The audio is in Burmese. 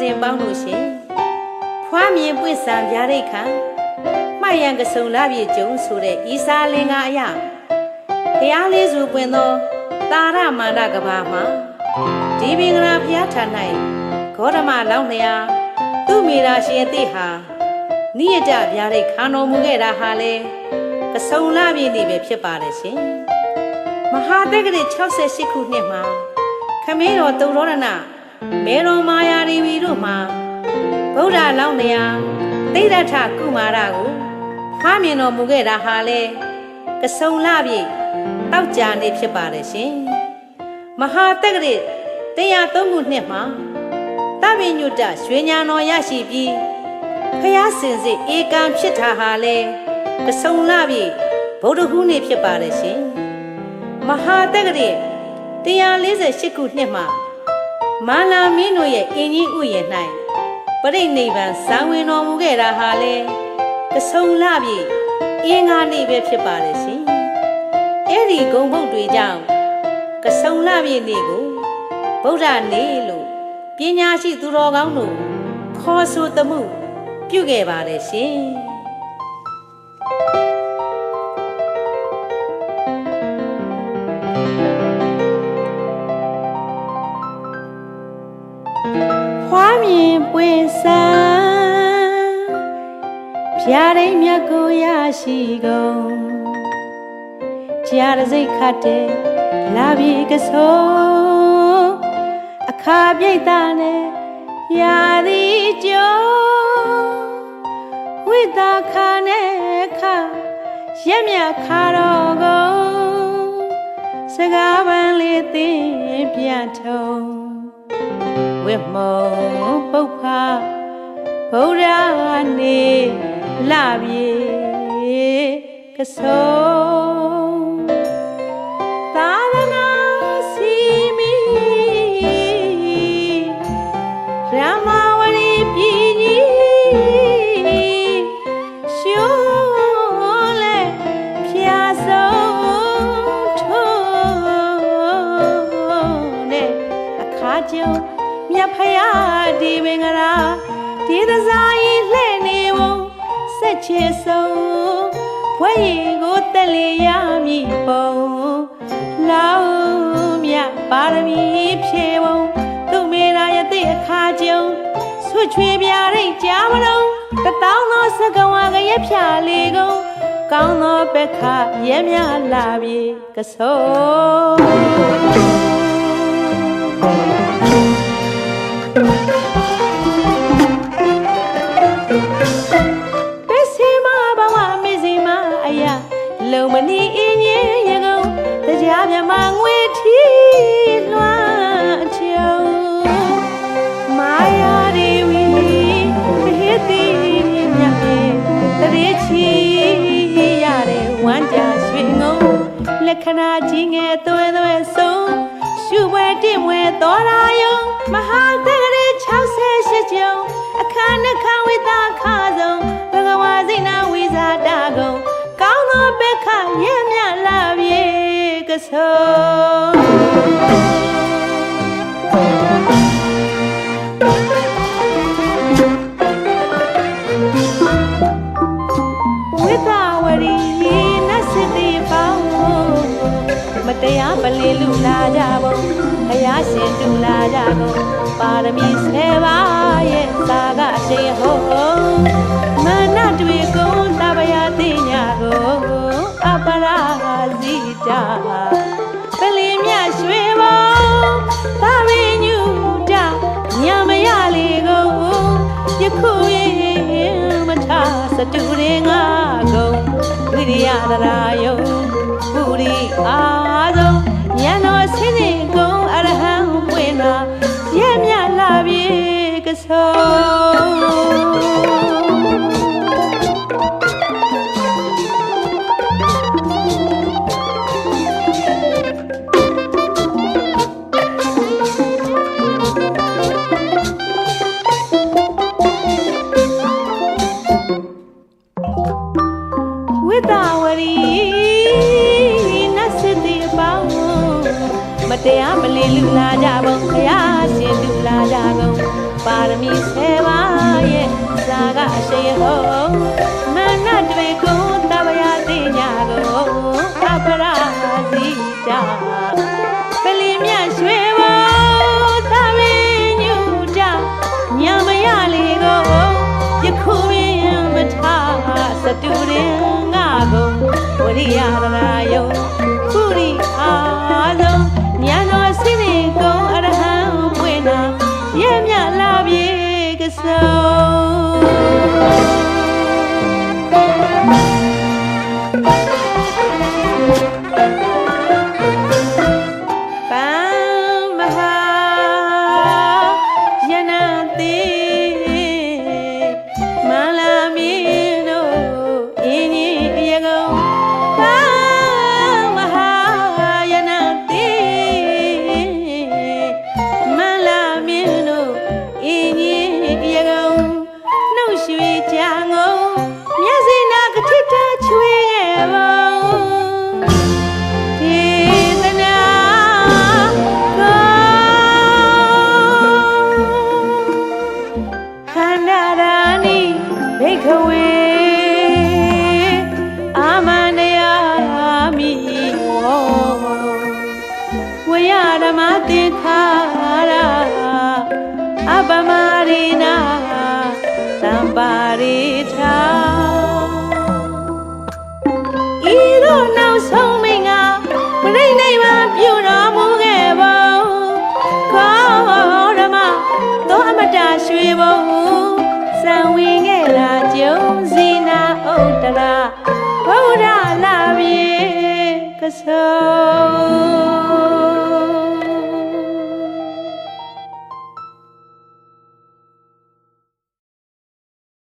စဉ်ပေါင်းလို့ရှင်ဖွားမြင်ပွင့်ဆံပြားရိတ်ခံမှတ်ရန်ကစုံလာပြေကျုံဆိုတဲ့ဤစာလင်္ကာအရာတရားလေးစုပွင့်သောတာရမန္တကဘာမှာဒီပင်္ဂလာဘုရားထံ၌ဂေါတမလောင်းလျာသူမိရာရှင်အတိဟာနိယတဗျာဒိတ်ခံတော်မူခဲ့တာဟာလေကစုံလာပြေနေပဲဖြစ်ပါတယ်ရှင်မဟာတက္ကရာ68ခုနှစ်မှာခမင်းတော်သုရောဒနာမေတော်မာယာရီဝီတို့မှာဗုဒ္ဓလောင်းလျာသိဒ္ဓထကုမာရကိုဖားမြင်တော်မူခဲ့တာဟာလေကစုံလာပြေတောက်ကြနေဖြစ်ပါတယ်ရှင်မဟာတက္ကရာ103ခုနှစ်မှာတပိညုတရွှေညာတော်ရရှိပြီးဖျားစင်စစ်ဧကံဖြစ်တာဟာလေကစုံလာပြေဗုဒ္ဓဟူးနေ့ဖြစ်ပါတယ်ရှင်မဟာတက္ကရာ148ခုနှစ်မှာမာလာမင်းတို့ရဲ့အင်းကြီးဥယျာဉ်၌ပရိနိဗ္ဗာန်ဇံဝင်တော်မူခဲ့တာဟာလေကစုံလာပြေအင်္ဂါနေ့ပဲဖြစ်ပါတယ်ရှင်အဲ့ဒီဂုံဘုတ်တွေကြောင့်ကစုံလာပြေနေ့ကိုဗုဒ္ဓနေ့လို့ပညာရှိသူတော်ကောင်းတို့ခေါ်ဆိုသမှုပြုခဲ့ပါတယ်ရှင်ဖွားမြင်ပွင့်ဆံဖြာရိတ်မြတ်ကိုရရှိကုန်ကြားရစိတ်ခတ်တဲ့လာပြေကစိုးအခါပြိတ္တာနဲ့ရာသည်ကျိုးဝိတာခါနဲ့ခါရက်မြခါတော်ကုန်စကားပန်းလေးသိပြန်ထုံဝိမုံပုပ္ဖာဗုဒ္ဓနေလာပြေကစိုးသာသနာစီမီရမဝရီပြည်ကြီးရှုံးလဲဖြာဆုံးထုံးနဲ့အခါကျုံမြတ်ဖယားဒီမင်္ဂလာဒီသစားကြီးလှဲ့နေဝဆက်ချေဆုံးဘွဲရီကိုတက်လေရမည်ပုံလောင်းမြတ်ပါရမီဖြေပုံသူမေရာယတိအခါကျုံဆွချွေပြရိတ်ကြားမလုံးတတောင်းသောစကဝါကရဖြာလေကုန်ကောင်းသောပက္ခရဲမြလာပြေကစိုးလုံမနီအင်းရင်ရကုန်တရားမြမငွေထီလွှမ်းအချုံမာယာရီဝီဟေတိမြတ်ပြေတရေချီရတဲ့ဝမ်းကြရွှေငုံလက္ခဏာကြီးငယ်သွဲသွဲဆုံးရှုပွဲတင့်ဝဲတော်ရာယုံမဟာတက္ကရာ68ကျုံအခါနှခဝိတာခါဆုံးဘဂဝါစိတ်နာဝိဇာတကုံကောင်းသောဘက်ခရဲမြလာပြေကစိုးဝိသဝရီနတ်စတိပေါင်းမတရားပလီလူလာကြပုံဘုရားရှင်တူလာကြကုန်ပါရမီ10ပါးရဲ့သာကအရှိန်ဟုံးမနတွေကုန်တပယတိညာကိုအပရာဇိတာပလီမြရွှေဘုံသာဝိညုတညမရလေကုန်ယခုရင်မထစတူရင်ငါကုန်ဝိရိယတရာယုံပုရိအာဆုံးဉာဏ်တော်ဆင်းရဲကုန်အရဟံပွင့်တာရဲမြလာပြေကစိုးတရားမလီလူလာကြပုံဘုရားရှင်တူလာကြကုန် ပါရမီ7ပါးရဲ့ဇာကအရှိန်ဟုံးမနတ်တွေကိုတပရာသိညာကိုအပရာစီတာပလီမြရွှေဘုံသဝင်းညူတာညမရလေကိုယခုရင်မထားစတူရင်ငါကုန်ဝရိယရာယုံခုရိအားလုံးဉာဏ်တော်စိရိကုန်အရဟံပွင့်နာရဲ့မြလာပြေကပါရိထာဤသို့နောက်ဆုံးမင်းကပရိနိဗ္ဗာန်ပြုတော်မူခဲ့ပုံခေါ်ဓမ္မသောအမတရွှေဘုံစံဝင်ခဲ့လာကျုံစီနာဥတ္တရာဗုဒ္ဓလာပြေကဆုံ